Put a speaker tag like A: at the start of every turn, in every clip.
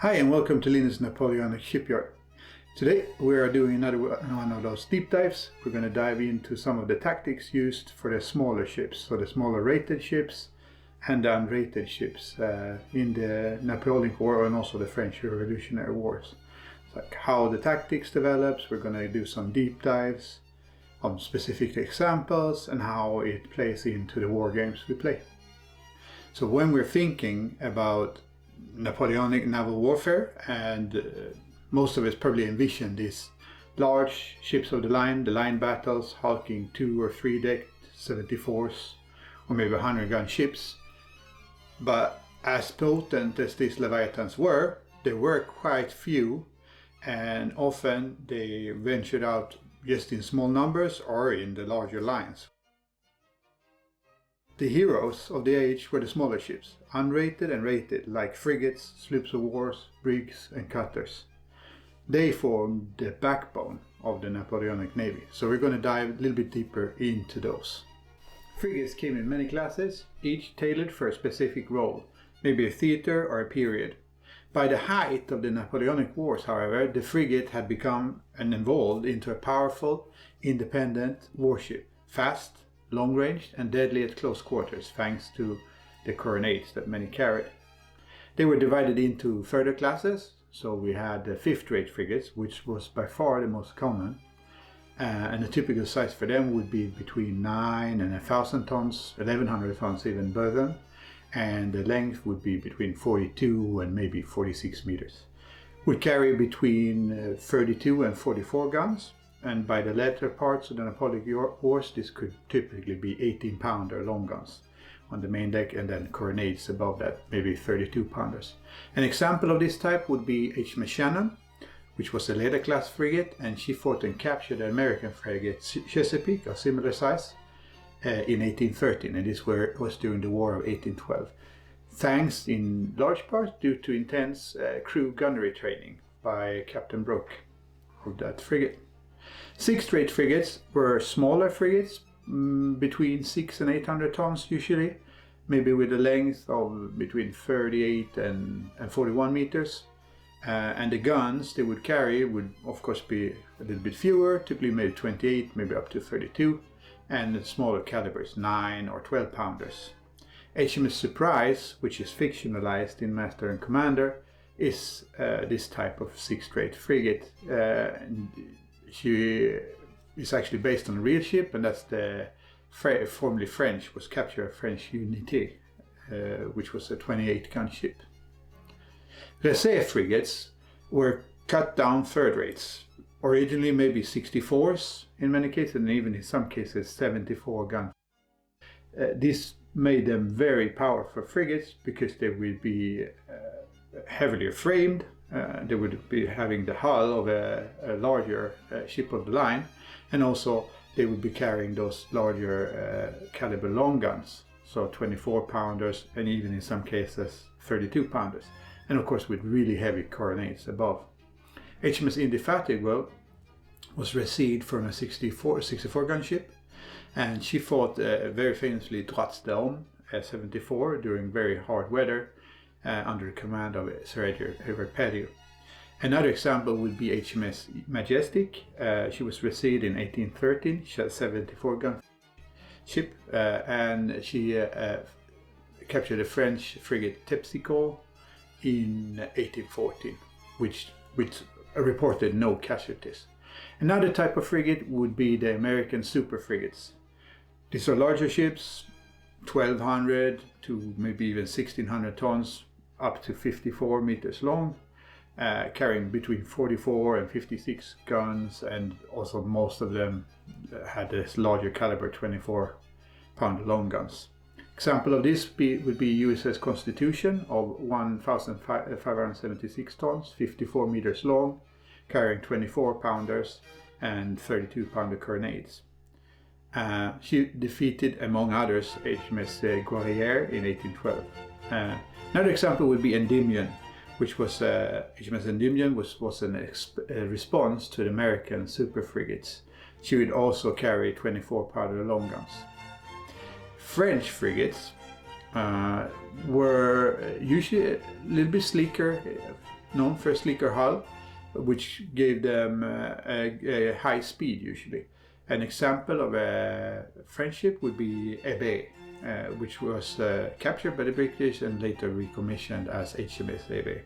A: Hi and welcome to Linus Napoleonic Shipyard. Today we are doing another one of those deep dives. We're going to dive into some of the tactics used for the smaller ships, so the smaller rated ships and the unrated ships in the Napoleonic War and also the French Revolutionary Wars. It's like how the tactics develops. We're going to do some deep dives on specific examples and how it plays into the war games we play. So when we're thinking about Napoleonic naval warfare, and most of us probably envision these large ships of the line battles, hulking 2 or 3 decked 74s or maybe 100-gun ships. But as potent as these Leviathans were, there were quite few, and often they ventured out just in small numbers or in the larger lines. The heroes of the age were the smaller ships, unrated and rated, like frigates, sloops of wars, brigs and cutters. They formed the backbone of the Napoleonic Navy, so we're going to dive a little bit deeper into those. Frigates came in many classes, each tailored for a specific role, maybe a theater or a period. By the height of the Napoleonic Wars, however, the frigate had become and evolved into a powerful, independent warship, fast, long-ranged and deadly at close quarters, thanks to the carronades that many carried. They were divided into further classes, so we had the fifth-rate frigates, which was by far the most common, and the typical size for them would be between 9 and 1,000 tons, 1,100 tons even burden, and the length would be between 42 and maybe 46 meters. Would carry between 32 and 44 guns. And by the latter parts of the Napoleonic Wars, this could typically be 18-pounder long guns on the main deck, and then carronades above that, maybe 32-pounders. An example of this type would be HMS Shannon, which was a leader-class frigate, and she fought and captured the American frigate Chesapeake, of similar size, in 1813, and this was during the War of 1812. Thanks in large part due to intense crew gunnery training by Captain Brooke of that frigate. Sixth-rate frigates were smaller frigates, between 600 and 800 tons usually, maybe with a length of between 38 and 41 meters. And the guns they would carry would of course be a little bit fewer, typically maybe 28, maybe up to 32, and smaller calibers, 9 or 12 pounders. HMS Surprise, which is fictionalized in Master and Commander, is this type of sixth-rate frigate. She is actually based on a real ship, and that's the formerly French, was captured French Unité, which was a 28-gun ship. Razée frigates were cut down third rates, originally maybe 64s in many cases, and even in some cases 74 guns. This made them very powerful frigates because they would be heavily framed. They would be having the hull of a larger ship of the line, and also they would be carrying those larger caliber long guns, so 24-pounders and even in some cases 32-pounders, and of course with really heavy carronades above. HMS Indefatigable was received from a 64-gun ship, and she fought very famously Droits d'Homme 74 during very hard weather, under the command of Sir Edward Pettigrew. Another example would be HMS Majestic. She was received in 1813. She had a 74-gun ship, and she captured the French frigate Terpsichore in 1814, which reported no casualties. Another type of frigate would be the American super-frigates. These are larger ships, 1,200 to maybe even 1,600 tons, up to 54 meters long, carrying between 44 and 56 guns, and also most of them had this larger caliber 24-pounder long guns. Example of this would be USS Constitution of 1,576 tons, 54 meters long, carrying 24-pounders and 32-pounder carronades. She defeated, among others, HMS Guerrière in 1812. Another example would be Endymion, which was HMS Endymion was a response to the American super-frigates. She would also carry 24-pounder long guns. French frigates were usually a little bit sleeker, known for a sleeker hull, which gave them a high speed usually. An example of a French ship would be Razée, which was captured by the British and later recommissioned as HMS Razée.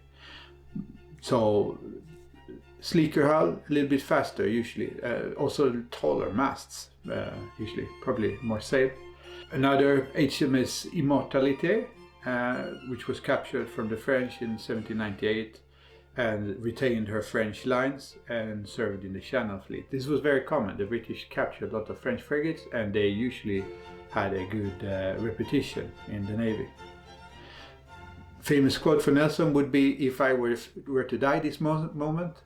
A: So sleeker hull, a little bit faster usually, also taller masts, usually probably more sail. Another HMS Immortalité, which was captured from the French in 1798 and retained her French lines and served in the Shannon fleet. This was very common. The British captured a lot of French frigates and they usually had a good reputation in the Navy. Famous quote for Nelson would be, "If I were to die this moment,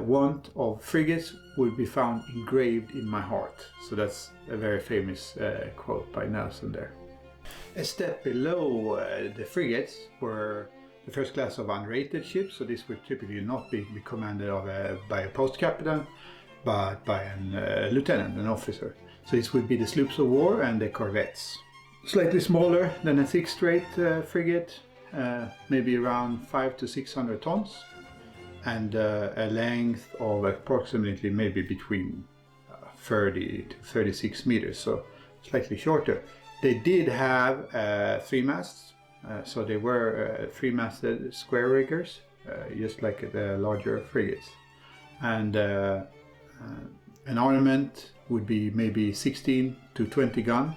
A: want of frigates would be found engraved in my heart." So that's a very famous quote by Nelson there. A step below the frigates were the first class of unrated ships. So this would typically not be commanded by a post captain, but by a lieutenant, an officer. So this would be the sloops of war and the corvettes. Slightly smaller than a sixth-rate frigate, maybe around 500 to 600 tons. And a length of approximately maybe between 30 to 36 meters, so slightly shorter. They did have 3 masts, so they were 3-masted square riggers, just like the larger frigates. And an armament would be maybe 16 to 20 guns,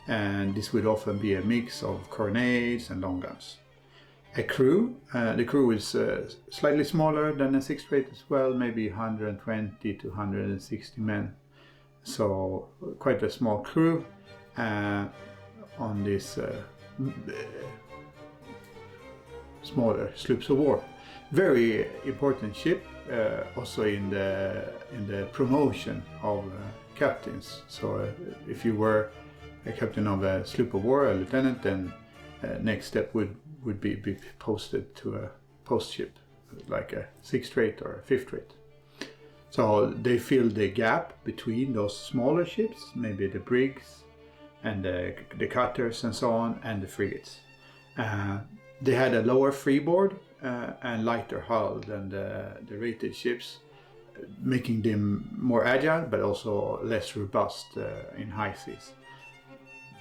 A: and this would often be a mix of carronades and long guns. A crew, the crew is slightly smaller than a sixth-rate as well, maybe 120 to 160 men. So quite a small crew on this smaller sloops of war. Very important ship, also in the promotion of captains. So if you were a captain of a sloop of war, a lieutenant, then next step would be posted to a post ship, like a sixth-rate or a fifth-rate. So they filled the gap between those smaller ships, maybe the brigs and the cutters and so on, and the frigates. They had a lower freeboard and lighter hull than the rated ships, making them more agile but also less robust in high seas.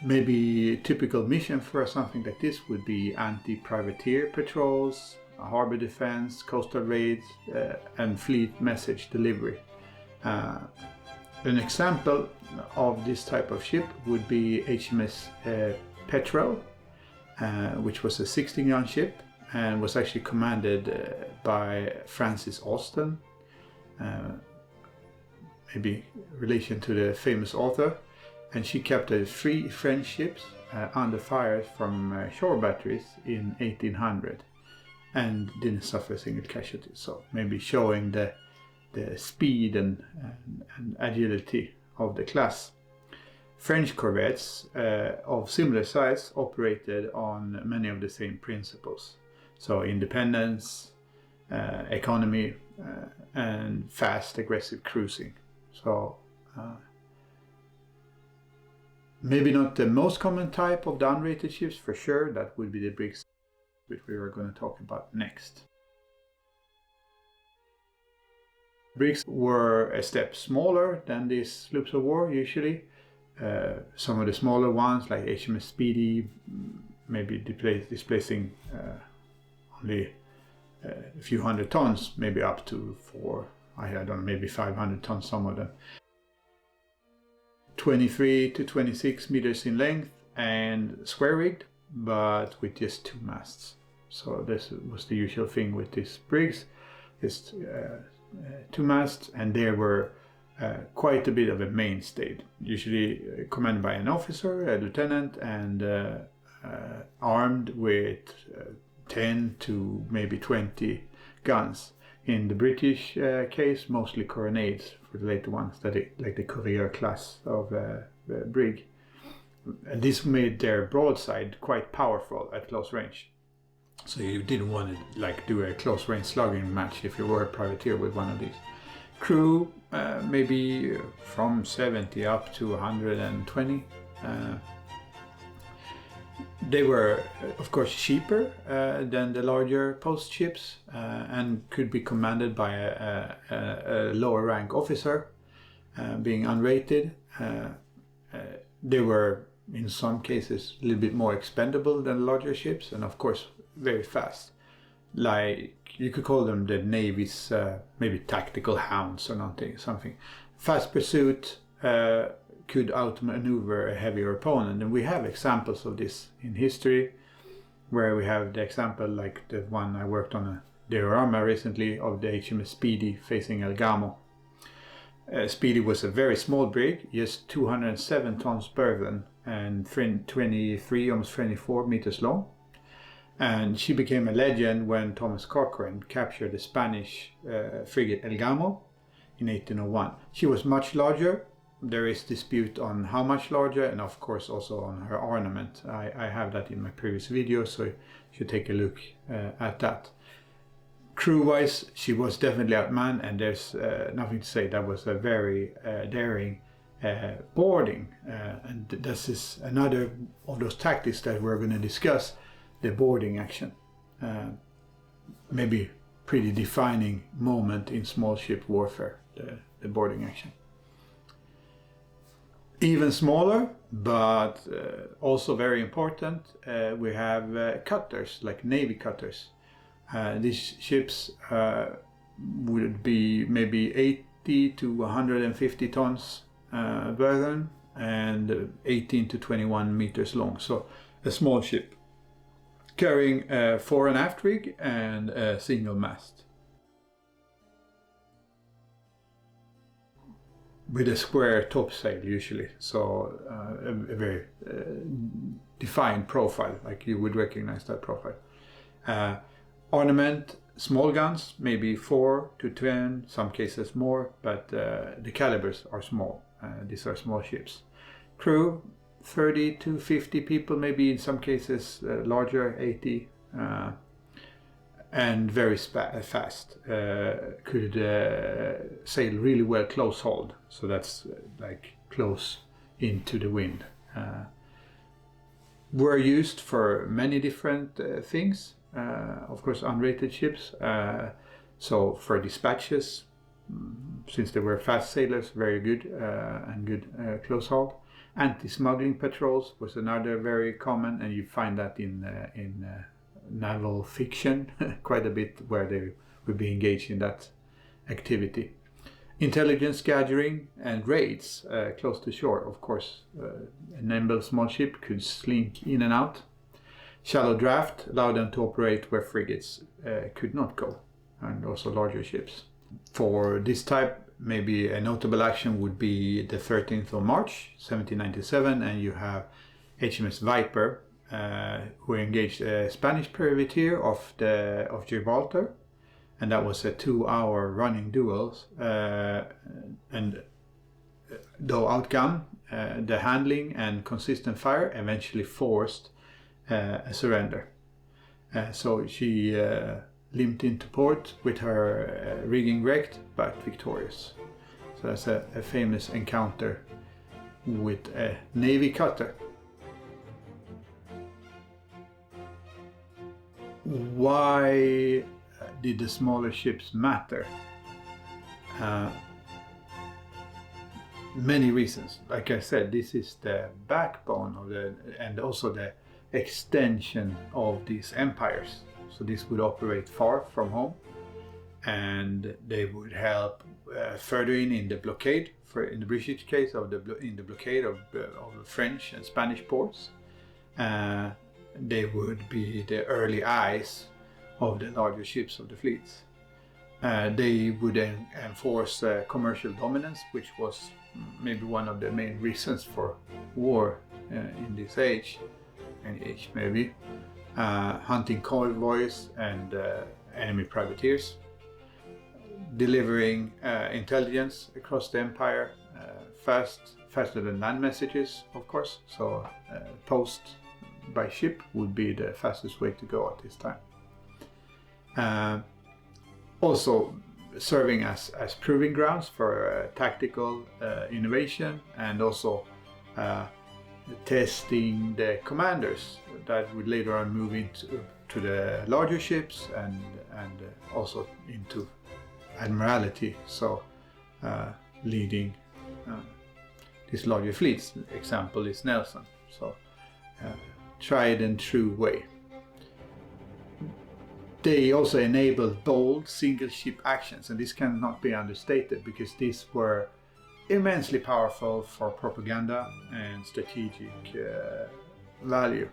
A: Maybe a typical mission for something like this would be anti-privateer patrols, harbor defense, coastal raids, and fleet message delivery. An example of this type of ship would be HMS Petrel, which was a 16-gun ship and was actually commanded by Francis Austen, maybe in relation to the famous author. And she captured 3 French ships under fire from shore batteries in 1800 and didn't suffer a single casualty. So maybe showing the speed and agility of the class. French corvettes of similar size operated on many of the same principles. So independence, economy, and fast, aggressive cruising. So maybe not the most common type of the unrated ships for sure. That would be the brigs, which we are going to talk about next. Brigs were a step smaller than these sloops of war usually. Some of the smaller ones like HMS Speedy, maybe displacing only a few hundred tons, maybe up to I don't know, maybe 500 tons, some of them. 23 to 26 meters in length and square rigged, but with just 2 masts. So this was the usual thing with these brigs, just 2 masts, and there were quite a bit of a mainstay, usually commanded by an officer, a lieutenant, and armed with 10 to maybe 20 guns. In the British case, mostly carronades for the later ones, like the Courier class of brig. And this made their broadside quite powerful at close range. So you didn't want to do a close range slugging match if you were a privateer with one of these. Crew, maybe from 70 up to 120. They were, of course, cheaper than the larger post ships and could be commanded by a lower rank officer, being unrated. They were, in some cases, a little bit more expendable than larger ships, and of course, very fast. Like, you could call them the Navy's maybe tactical hounds or something. Fast pursuit, could outmaneuver a heavier opponent, and we have examples of this in history, where we have the example like the one I worked on a diorama recently of the HMS Speedy facing El Gamo. Speedy was a very small brig, just 207 tons burden and 23, almost 24 meters long. And she became a legend when Thomas Cochrane captured the Spanish frigate El Gamo in 1801. She was much larger. There is dispute on how much larger, and of course also on her ornament. I have that in my previous video, so you should take a look at that. Crew-wise, she was definitely outmanned, and there's nothing to say. That was a very daring boarding, and this is another of those tactics that we're going to discuss, the boarding action. Maybe pretty defining moment in small ship warfare, the boarding action. Even smaller, but also very important, we have cutters, like Navy cutters. These ships would be maybe 80 to 150 tons burden and 18 to 21 meters long. So a small ship carrying a fore and aft rig and a single mast. With a square topsail usually, so a very defined profile, like you would recognize that profile. Ornament, small guns, maybe 4 to 10, some cases more, but the calibers are small. These are small ships. Crew, 30 to 50 people, maybe in some cases larger, 80. And very fast, could sail really well close hauled, so that's like close into the wind. Were used for many different things, of course unrated ships, so for dispatches, since they were fast sailors, very good and good close haul. Anti-smuggling patrols was another very common, and you find that in naval fiction quite a bit, where they would be engaged in that activity. Intelligence gathering and raids close to shore, of course. A nimble small ship could slink in and out. Shallow draft allowed them to operate where frigates could not go, and also larger ships. For this type, maybe a notable action would be the 13th of March 1797, and you have HMS Viper, who engaged a Spanish privateer of Gibraltar, and that was a 2-hour running duel. And though outgunned, the handling and consistent fire eventually forced a surrender. So she limped into port with her rigging wrecked but victorious. So that's a famous encounter with a Navy cutter. Why did the smaller ships matter? Many reasons. Like I said, this is the backbone of and also the extension of these empires. So this would operate far from home, and they would help further in the blockade. In the British case, in the blockade of French and Spanish ports. They would be the early eyes of the larger ships of the fleets. They would enforce commercial dominance, which was maybe one of the main reasons for war in this age, maybe. Hunting convoys and enemy privateers. Delivering intelligence across the empire, faster than land messages, of course. So post by ship would be the fastest way to go at this time. Also serving as proving grounds for tactical innovation, and also testing the commanders that would later on move into the larger ships and also into admiralty, so leading these larger fleets. Example is Nelson. So tried and true way. They also enabled bold single ship actions, and this cannot be understated because these were immensely powerful for propaganda and strategic value.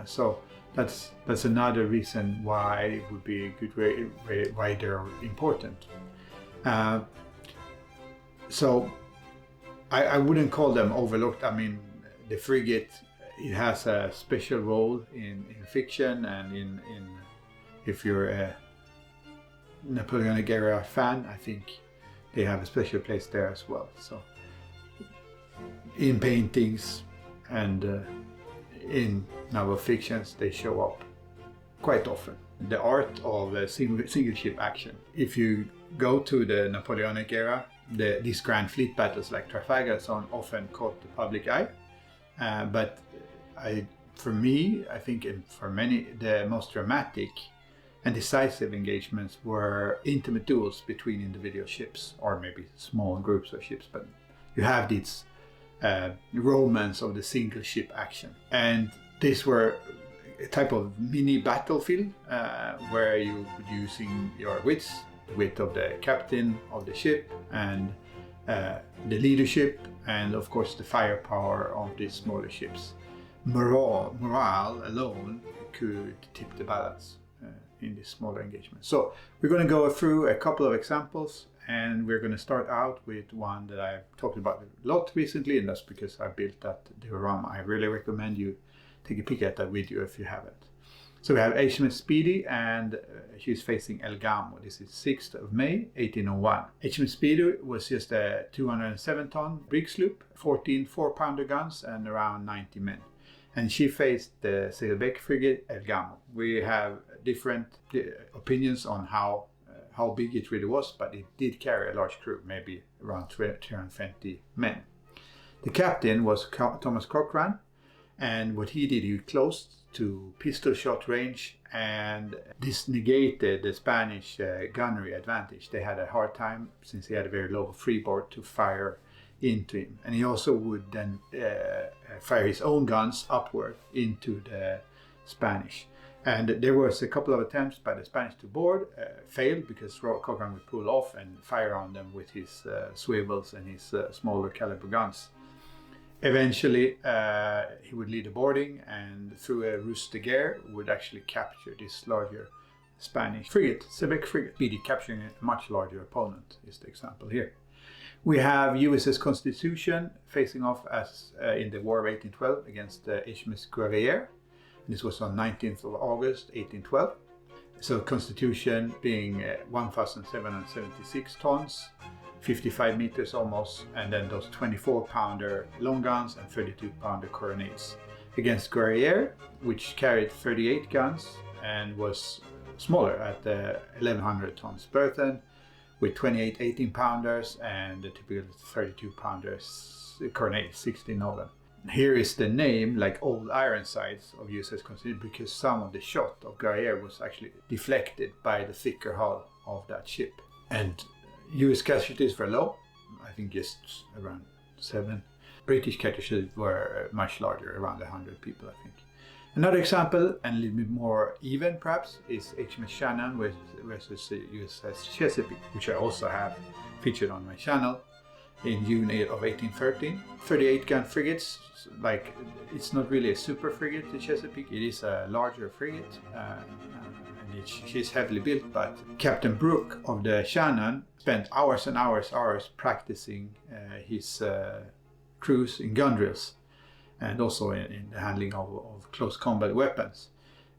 A: So that's another reason why it would be a good way why they're important. So I wouldn't call them overlooked. I mean, the frigate, it has a special role in fiction and in if you're a Napoleonic era fan, I think they have a special place there as well. So in paintings and in novel fictions, they show up quite often. The art of single ship action. If you go to the Napoleonic era, these grand fleet battles like Trafalgar and so on often caught the public eye. But for me, I think, and for many, the most dramatic and decisive engagements were intimate duels between individual ships, or maybe small groups of ships. But you have these romance of the single ship action, and these were a type of mini battlefield where you would using your wits, the wit of the captain of the ship, and the leadership, and of course the firepower of these smaller ships. Morale alone could tip the balance in this smaller engagement. So we're going to go through a couple of examples, and we're going to start out with one that I've talked about a lot recently, and that's because I built that diorama. I really recommend you take a peek at that video if you haven't. So we have HMS Speedy, and she's facing El Gamo. This is 6th of May, 1801. HMS Speedy was just a 207-ton brig sloop, 14 4-pounder guns, and around 90 men. And she faced the sailback frigate El Gamo. We have different opinions on how big it really was, but it did carry a large crew, maybe around 220 men. The captain was Thomas Cochrane, and what he did, he closed to pistol shot range, and this negated the Spanish gunnery advantage. They had a hard time, since he had a very low freeboard, to fire into him. And he also would then fire his own guns upward into the Spanish. And there was a couple of attempts by the Spanish to board, failed because Cochrane would pull off and fire on them with his swivels and his smaller caliber guns. Eventually, he would lead the boarding, and through a ruse de guerre would actually capture this larger Spanish frigate, Chesapeake frigate. Speedy capturing a much larger opponent is the example here. We have USS Constitution facing off as in the War of 1812 against HMS Guerriere. This was on 19th of August 1812. So Constitution being 1,776 tons, 55 meters almost, and then those 24-pounder long guns and 32-pounder carronades. Against Guerriere, which carried 38 guns and was smaller at 1,100 tons burden, with 28 18-pounders and the typical 32-pounders carronades, 16 of them. Here is the name, like Old Ironsides, of USS Constitution, because some of the shot of Guerriere was actually deflected by the thicker hull of that ship. And US casualties were low, I think just around 7. British casualties were much larger, around 100 people, I think. Another example, and a little bit more even perhaps, is HMS Shannon versus USS Chesapeake, which I also have featured on my channel in June of 1813. 38-gun frigates, like, it's not really a super frigate, the Chesapeake, it is a larger frigate, and she's heavily built, but Captain Brooke of the Shannon spent hours and hours practicing his crews in gun drills, and also in the handling of close combat weapons.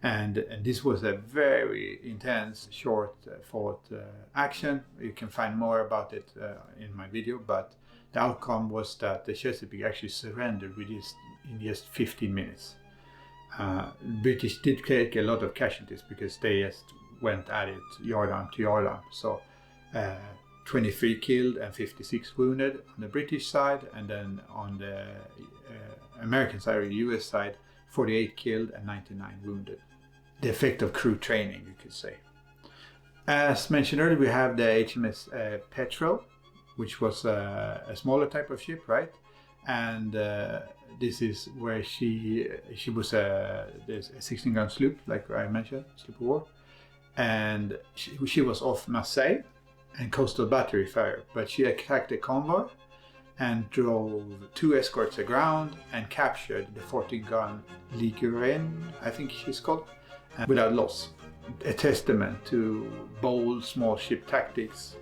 A: And this was a very intense, short fought action. You can find more about it in my video, but the outcome was that the Chesapeake actually surrendered in just 15 minutes. British did take a lot of casualties because they just went at it yardarm to yardarm. So 23 killed and 56 wounded on the British side, and then on the American side or US side, 48 killed and 99 wounded. The effect of crew training, you could say. As mentioned earlier, we have the HMS Petrel, which was a smaller type of ship, right? And this is where she was a 16-gun sloop, like I mentioned, sloop of war. And she was off Marseille and coastal battery fire, but she attacked a convoy and drove 2 escorts aground and captured the 40-gun Ligurienne, I think she's called, without loss. A testament to bold small ship tactics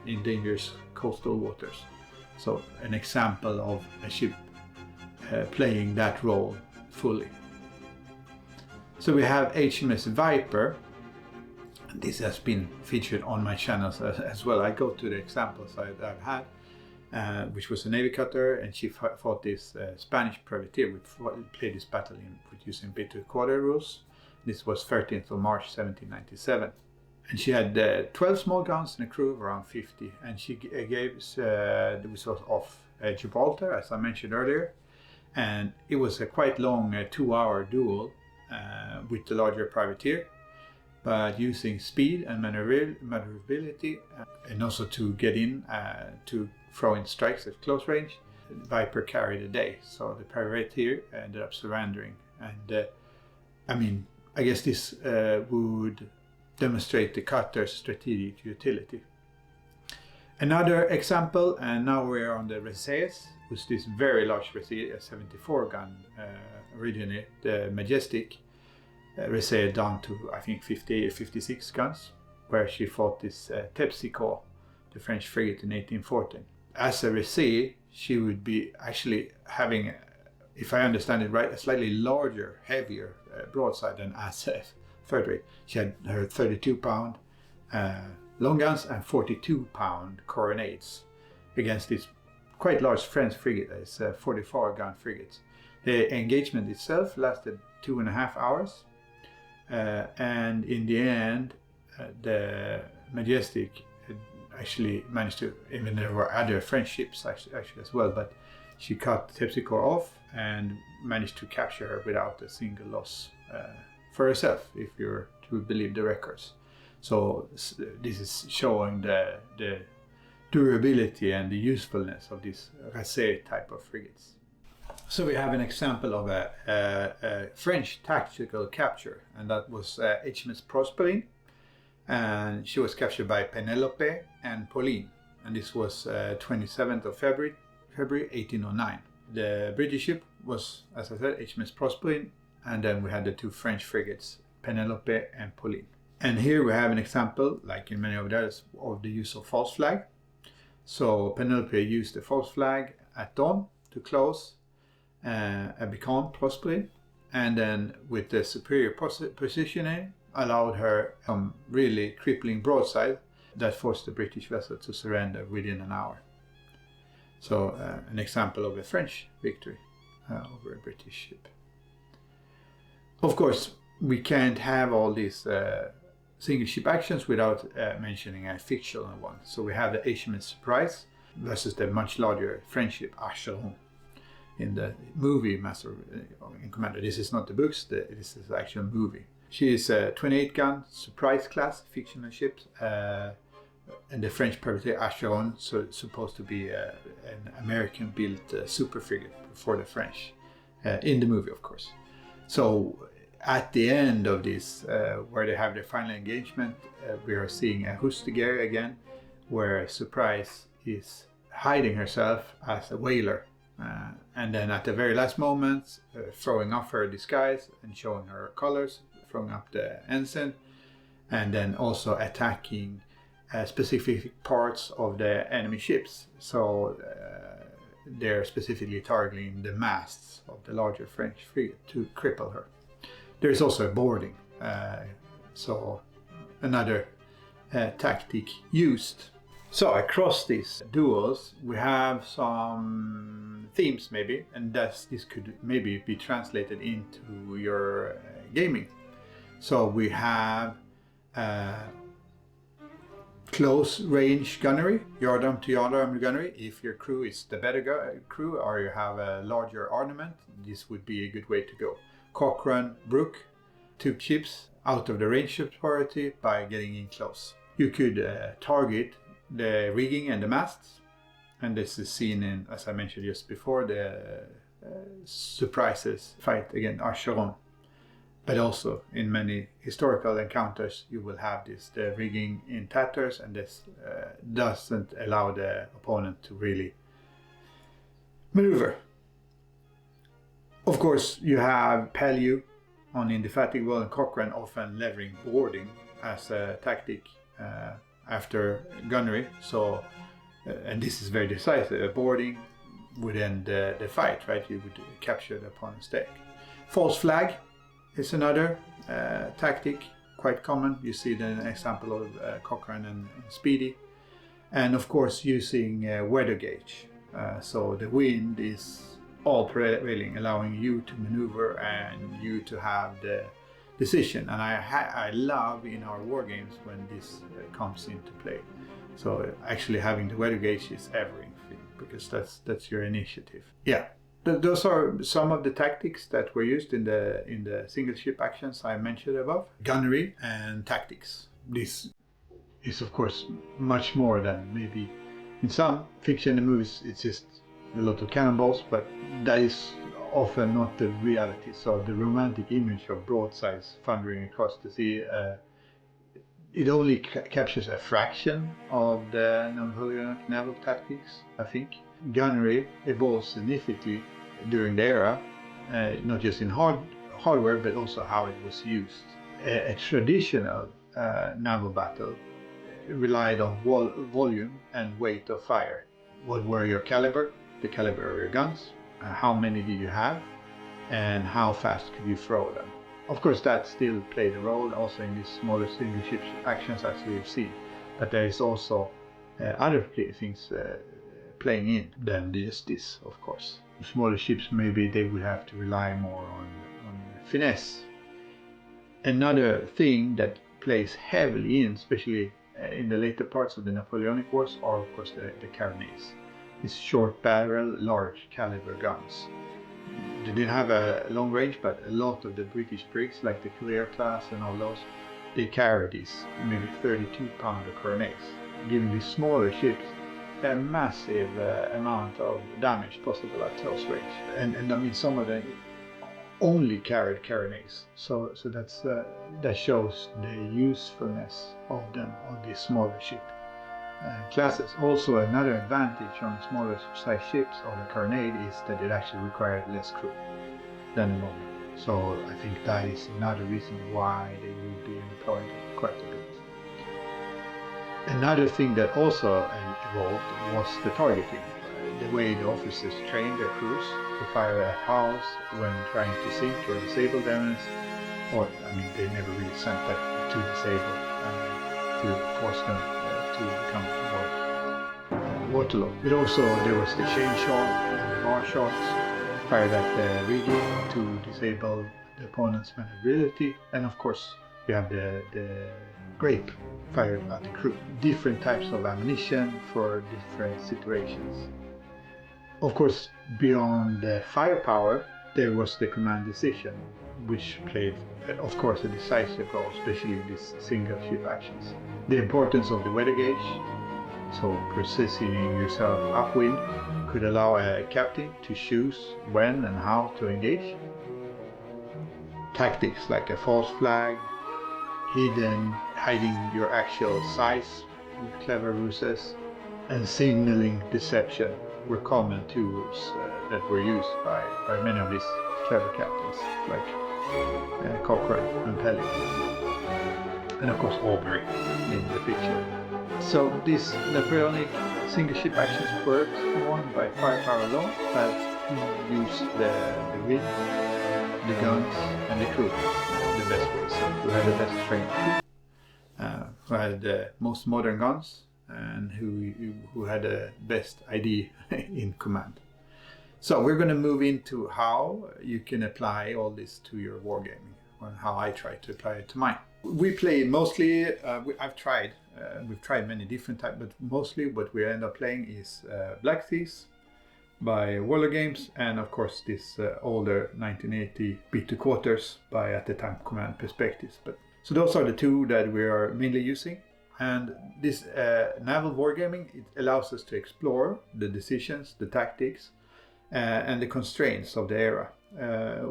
A: in dangerous coastal waters. So an example of a ship playing that role fully. So we have HMS Viper. This has been featured on my channels as well. I go to the examples I've had, which was a navy cutter, and she fought this Spanish privateer. We played this battle using bitter quarter rules. This was 13th of March 1797. And she had 12 small guns and a crew of around 50. And she gave this was off Gibraltar, as I mentioned earlier. And it was a quite long 2-hour duel with the larger privateer. But using speed and maneuverability, and also to get in to throw in strikes at close range, Viper carried the day. So the privateer ended up surrendering. And I mean, I guess this would demonstrate the cutter's strategic utility. Another example, and now we are on the Razée, which is this very large Razée, a 74-gun originally, the Majestic. Razée down to I think 50 or 56 guns, where she fought this Terpsichore, the French frigate, in 1814. As a Razée, she would be actually having, if I understand it right, a slightly larger, heavier broadside than as a third rate. She had her 32-pound long guns and 42-pound carronades against this quite large French frigate. It's a 44-gun frigate. The engagement itself lasted 2.5 hours. And in the end, the Majestic actually managed to, even there were other French ships actually as well, but she cut Terpsichore off and managed to capture her without a single loss for herself, if you're to believe the records. So this is showing the durability and the usefulness of this Razée type of frigates. So we have an example of a French tactical capture, and that was HMS Proserpine, and she was captured by Penelope and Pauline, and this was 27th of February 1809. The British ship was, as I said, HMS Proserpine, and then we had the 2 French frigates, Penelope and Pauline. And here we have an example, like in many of the others, of the use of false flag. So Penelope used the false flag at dawn to close a beacon Proserpine, and then with the superior positioning allowed her some really crippling broadside that forced the British vessel to surrender within an hour. So an example of a French victory over a British ship. Of course, we can't have all these single ship actions without mentioning a fictional one. So we have the HMS Surprise versus the much larger French ship Acheron in the movie Master and Commander. This is not the books, this is the actual movie. She is a 28-gun Surprise class fictional ship, and the French privateer Acheron, so it's supposed to be an American-built super frigate for the French, in the movie, of course. So at the end of this, where they have their final engagement, we are seeing a Hostiger again, where Surprise is hiding herself as a whaler, and then at the very last moment, throwing off her disguise and showing her colors, throwing up the ensign, and then also attacking specific parts of the enemy ships. So they're specifically targeting the masts of the larger French frigate to cripple her. There's also a boarding, so another tactic used. So across these duels we have some themes maybe, and this could maybe be translated into your gaming. So we have Close range gunnery, yardarm to yardarm gunnery. If your crew is the better crew or you have a larger armament, this would be a good way to go. Cochrane, Brook took ships out of the range of priority by getting in close. You could target the rigging and the masts, and this is seen in, as I mentioned just before, the surprises fight against Acheron. But also in many historical encounters you will have the rigging in tatters, and this doesn't allow the opponent to really maneuver. Of course you have Pellew on Indefatigable and Cochrane often levering boarding as a tactic after gunnery. So and this is very decisive. Boarding would end the fight, right? You would capture the opponent's deck. False flag is another tactic, quite common. You see the example of Cochrane and Speedy. And of course using weather gauge. So the wind is all prevailing, allowing you to maneuver and you to have the decision. And I love in our war games when this comes into play. So actually having the weather gauge is everything, because that's your initiative. Yeah. Those are some of the tactics that were used in the single ship actions I mentioned above. Gunnery and tactics. This is of course much more than maybe in some fiction and movies it's just a lot of cannonballs, but that is often not the reality. So the romantic image of broadsides thundering across the sea, it only captures a fraction of the Napoleonic naval tactics, I think. Gunnery evolved significantly during the era, not just in hardware, but also how it was used. A traditional naval battle relied on volume and weight of fire. What were your caliber, the caliber of your guns, how many did you have, and how fast could you throw them. Of course that still played a role also in these smaller single ship actions as we've seen, but there is also other things playing in than just this, of course. The smaller ships, maybe they would have to rely more on finesse. Another thing that plays heavily in, especially in the later parts of the Napoleonic Wars, are of course the Carronades. These short barrel, large caliber guns. They didn't have a long range, but a lot of the British brigs, like the Clear class and all those, they carry these maybe 32-pounder carronades, giving these smaller ships a massive amount of damage possible at close range. And I mean, some of them only carried carronades. So that shows the usefulness of them on these smaller ship classes. Also, another advantage on smaller size ships of the carronade is that it actually required less crew than a normal. So I think that is another reason why they would be employed quite a bit. Another thing that also evolved was the targeting. The way the officers trained their crews to fire at house when trying to sink or disable them, or I mean they never really sent that to disable, to force them to become more waterlogged. But also there was the chain shot and the bar shots fired at the rigging to disable the opponent's maneuverability, and of course you have the grape fired at the crew. Different types of ammunition for different situations. Of course, beyond the firepower, there was the command decision, which played, of course, a decisive role, especially in these single ship actions. The importance of the weather gauge, so positioning yourself upwind, could allow a captain to choose when and how to engage. Tactics like a false flag, hiding your actual size with clever ruses, and signaling deception were common tools that were used by many of these clever captains, like Cochrane and Pellew, and of course Aubrey in the fiction. So these Napoleonic single ship actions were won by firepower alone, but used the wind, the guns, and the crew the best way. So who had the best trained crew, who had the most modern guns, and who had the best ID in command. So we're going to move into how you can apply all this to your wargaming, or how I try to apply it to mine. We play mostly, I've tried We've tried many different types, but mostly what we end up playing is Black Seas by wargames, and of course this older 1980 beat to quarters by, at the time, Command Perspectives. But so those are the two that we are mainly using. And this naval wargaming, it allows us to explore the decisions, the tactics, and the constraints of the era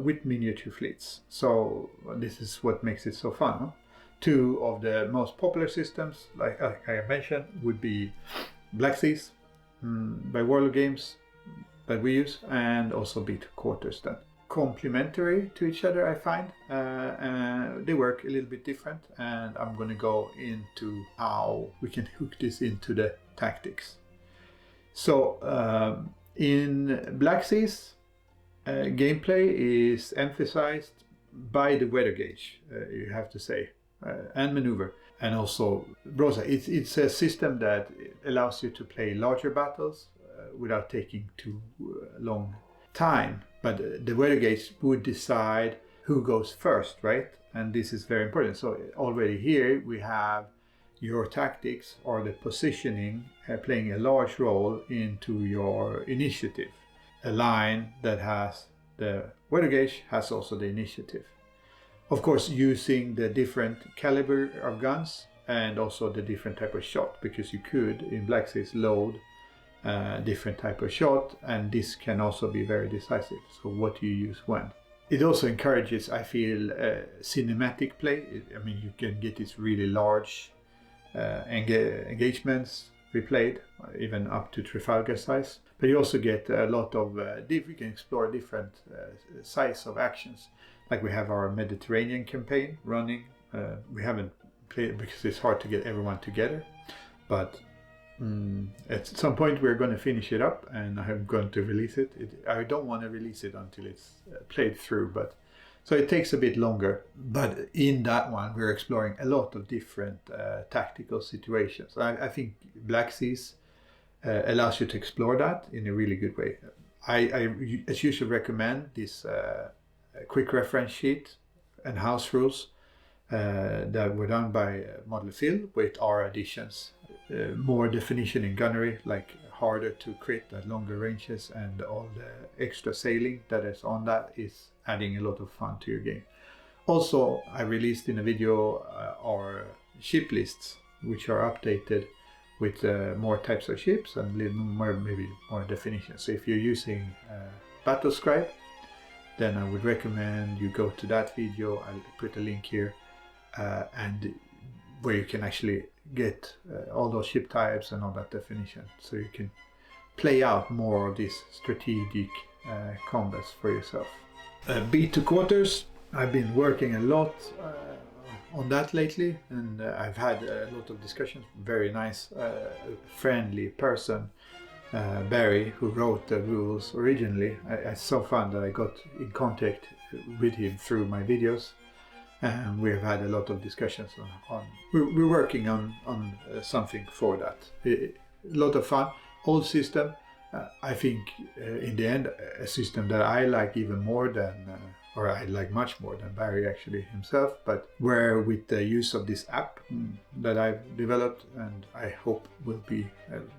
A: with miniature fleets. So this is what makes it so fun. Huh? Two of the most popular systems, like I mentioned, would be Black Seas by wargames that we use, and also beat quarters then. Complementary to each other, I find. They work a little bit different, and I'm going to go into how we can hook this into the tactics. So in Black Seas, gameplay is emphasized by the weather gauge, you have to say, and maneuver, and also Razée. It's a system that allows you to play larger battles without taking too long time. But the weather gauge would decide who goes first, right? And this is very important. So already here we have your tactics or the positioning playing a large role into your initiative. A line that has the weather gauge has also the initiative. Of course, using the different caliber of guns and also the different type of shot, because you could in Black Seas load different type of shot, and this can also be very decisive. So what you use when. It also encourages, I feel, cinematic play. I mean, you can get these really large engagements replayed, even up to Trafalgar size. But you also get a lot of, you can explore different size of actions. Like we have our Mediterranean campaign running. We haven't played because it's hard to get everyone together, but at some point we're going to finish it up, and I'm going to release it. I don't want to release it until it's played through, but so it takes a bit longer. But in that one we're exploring a lot of different tactical situations. I think Black Seas allows you to explore that in a really good way. I as usual recommend this quick reference sheet and house rules that were done by Modeler Phil with our additions. More definition in Gunnery, like harder to crit at longer ranges, and all the extra sailing that is on that is adding a lot of fun to your game. Also, I released in a video our ship lists, which are updated with more types of ships and a little more, maybe more definitions. So if you're using Battlescribe, then I would recommend you go to that video. I'll put a link here, and where you can actually get all those ship types and all that definition, so you can play out more of these strategic combats for yourself. Beat to quarters, I've been working a lot on that lately, and I've had a lot of discussions. Very nice, friendly person, Barry, who wrote the rules originally. It's so fun that I got in contact with him through my videos. And we have had a lot of discussions on we're working on something for that. A lot of fun. Old system, I think in the end a system that I like even more than, or I like much more than Barry actually himself, but where with the use of this app that I've developed and I hope will be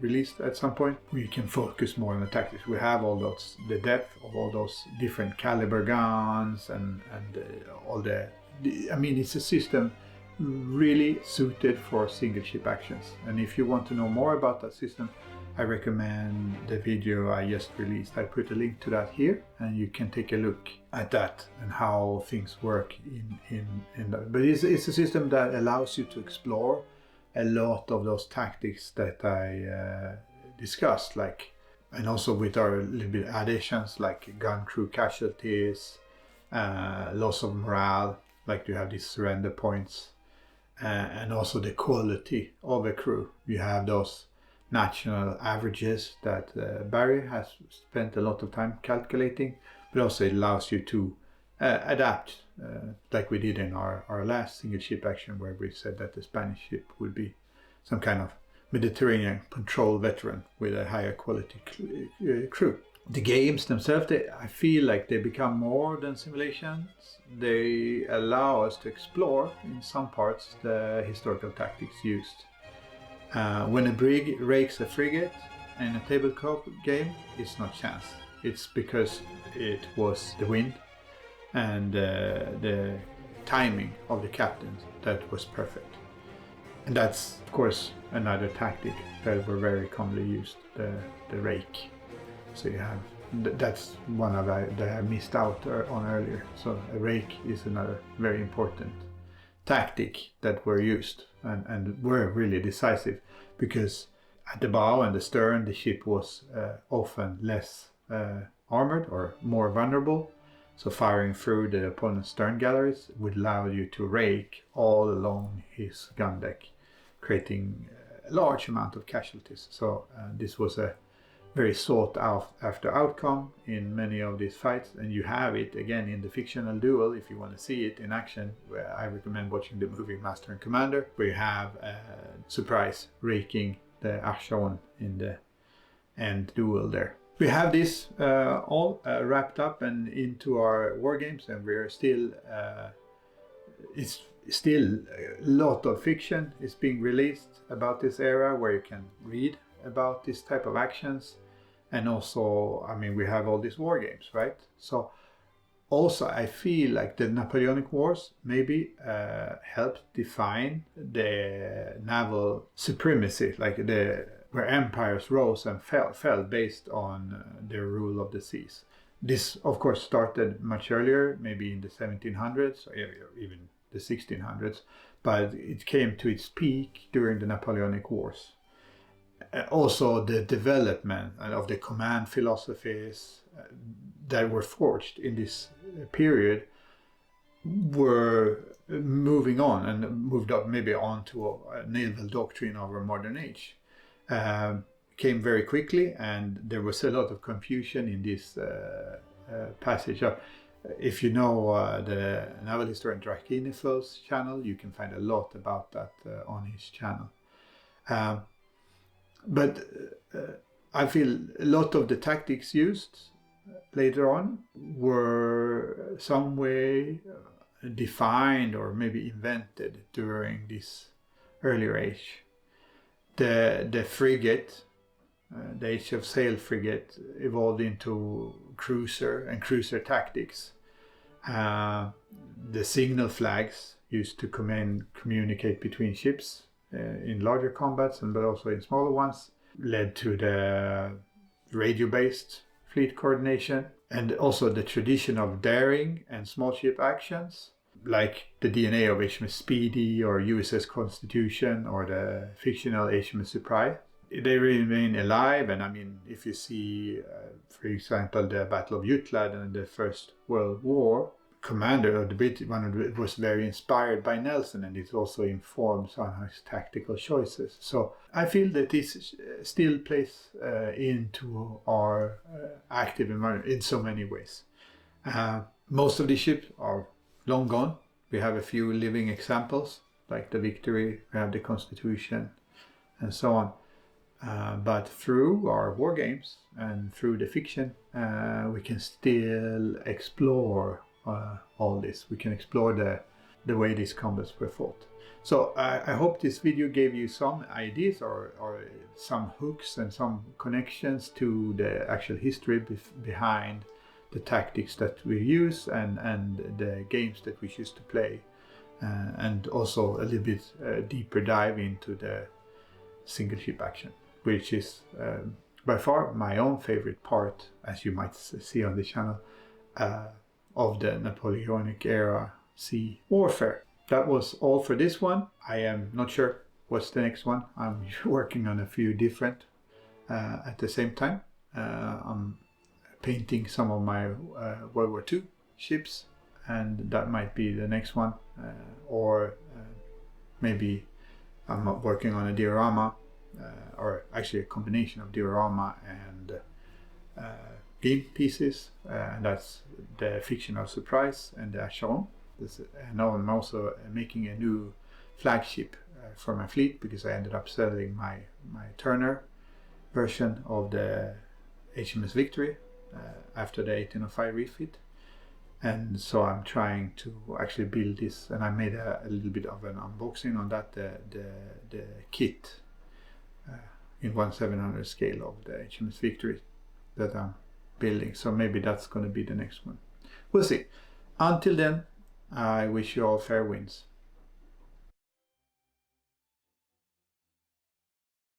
A: released at some point, we can focus more on the tactics. We have all those, the depth of all those different caliber guns and all I mean, it's a system really suited for single ship actions. And if you want to know more about that system, I recommend the video I just released. I put a link to that here, and you can take a look at that and how things work in that. But it's a system that allows you to explore a lot of those tactics that I discussed, like, and also with our little bit additions like gun crew casualties, loss of morale, like you have these surrender points, and also the quality of a crew. You have those national averages that Barry has spent a lot of time calculating, but also it allows you to adapt, like we did in our last single ship action, where we said that the Spanish ship would be some kind of Mediterranean patrol veteran with a higher quality crew. The games themselves, I feel like they become more than simulations. They allow us to explore in some parts the historical tactics used. When a brig rakes a frigate in a tabletop game, it's not chance. It's because it was the wind and the timing of the captain that was perfect. And that's, of course, another tactic that were very commonly used, the rake. So you have, that's one of that I missed out on earlier. So a rake is another very important tactic that were used and were really decisive, because at the bow and the stern the ship was often less armored or more vulnerable. So firing through the opponent's stern galleries would allow you to rake all along his gun deck, creating a large amount of casualties. So this was a very sought after outcome in many of these fights, and you have it again in the fictional duel. If you want to see it in action, where I recommend watching the movie Master and Commander, where you have Surprise raking the Archon in the end duel there. We have this all wrapped up and into our war games, and we're still it's still a lot of fiction is being released about this era, where you can read about this type of actions. And also, I mean, we have all these war games, right? So also I feel like the Napoleonic Wars maybe helped define the naval supremacy, like where empires rose and fell based on their rule of the seas. This, of course, started much earlier, maybe in the 1700s or even the 1600s, but it came to its peak during the Napoleonic Wars. Also, the development of the command philosophies that were forged in this period were moving on and moved up maybe on to a naval doctrine of our modern age. Came very quickly, and there was a lot of confusion in this passage. If you know the naval historian Drakinifel's channel, you can find a lot about that on his channel. But I feel a lot of the tactics used later on were some way defined or maybe invented during this earlier age. The frigate, the Age of Sail frigate, evolved into cruiser and cruiser tactics. The signal flags used to communicate between ships in larger combats, but also in smaller ones, led to the radio-based fleet coordination, and also the tradition of daring and small ship actions, like the DNA of HMS Speedy or USS Constitution or the fictional HMS Surprise. They remain alive, and I mean, if you see, for example, the Battle of Jutland in the First World War, commander of the British one was very inspired by Nelson, and it also informed some of his tactical choices. So I feel that this still plays into our active environment in so many ways. Most of the ships are long gone. We have a few living examples, like the Victory, we have the Constitution, and so on. But through our war games and through the fiction, we can still explore all this. We can explore the way these combats were fought. So I hope this video gave you some ideas or some hooks and some connections to the actual history behind the tactics that we use and the games that we choose to play, and also a little bit deeper dive into the single ship action, which is by far my own favorite part, as you might see on the channel, of the Napoleonic era sea warfare. That was all for this one. I am not sure what's the next one. I'm working on a few different at the same time. I'm painting some of my World War II ships, and that might be the next one. Or maybe I'm working on a diorama, or actually a combination of diorama and game pieces, and that's the fictional Surprise and the Shannon. And now I'm also making a new flagship for my fleet, because I ended up selling my Turner version of the HMS Victory after the 1805 refit, and so I'm trying to actually build this, and I made a little bit of an unboxing on that, the kit in 1/700 scale of the HMS Victory that I'm building. So maybe that's going to be the next one. We'll see. Until then, I wish you all fair winds.